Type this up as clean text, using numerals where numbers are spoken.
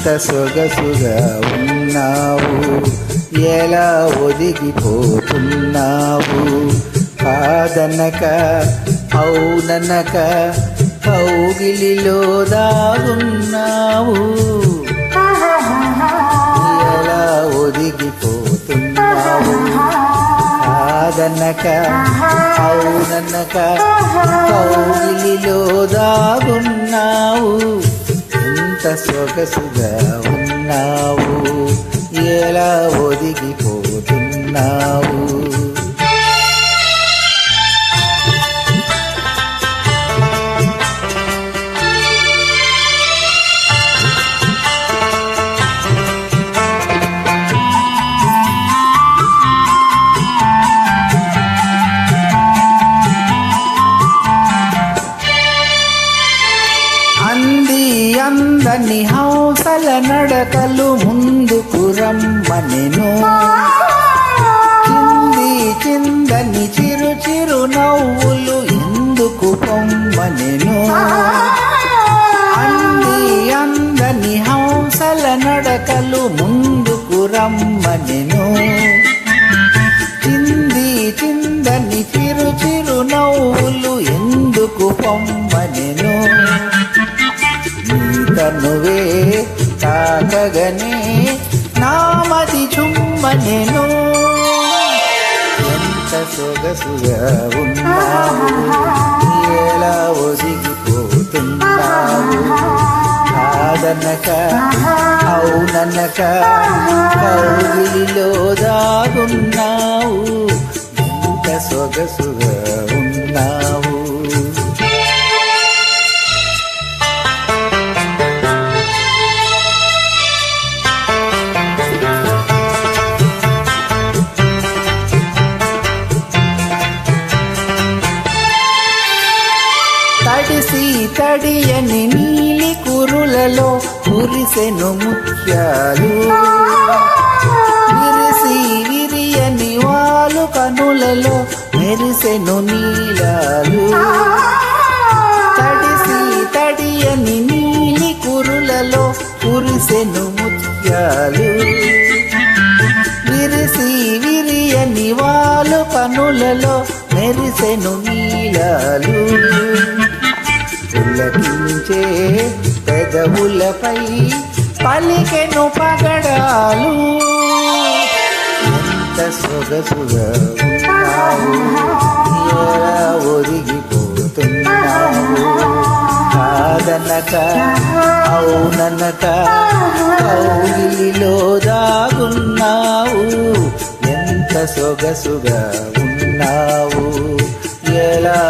ఎంత సొగసుగా ఉన్నావు, ఎలా ఒదిగిపోతున్నావు. కాదనక అవుననక కౌగిలిలో దాగున్నావు, ఎలా ఒదిగిపోతున్నావు. కాదనక అవుననక కౌగిలిలో దాగున్నావు. ఎంత సొగసుగా ఉన్నావు, ఎలా ఒదిగిపోతున్నావు. అందని హంసల నడకలు ముందుకు రమ్మనెను, చింది చిందని చిరు చిరు నవ్వులు ఎందుకు పొమ్మనెను. అందని హంసల నడకలు ముందుకు రమ్మనెను, చింది చిందని చిరు చిరు నవ్వులు ఎందుకు పొమ్మనెను. తనువే తాకగనే నామది చుమ్మనెను. ఎంత సొగసుగా ఉన్నావు, ఎలా ఒదిగిపోతున్నావు. కాదనక అవుననక కౌగిలిలో దాగున్నావు. ఎంత సొగసుగా ఉన్నావు. తడిసి తడియని నీలి కురులలో కురిసెను ముత్యాలు, విరిసి విరియని వాలు కనులలో మెరిసెను నీలాలు. తడిసి తడియని నీలి కురులలో కురిసెను ముత్యాలు, విరిసి విరియని వాలు కనులలో మెరిసెను నీలాలు. పులకించే పెదవులపై పలికెను పగడాలు. ఎంత సొగసుగా ఉన్నావు, ఎలా ఒదిగిపోతున్నావు. కాదనక అవుననక కౌగిలిలో దాగున్నావు. ఎంత సొగసుగా ఉన్నావు, ఎలా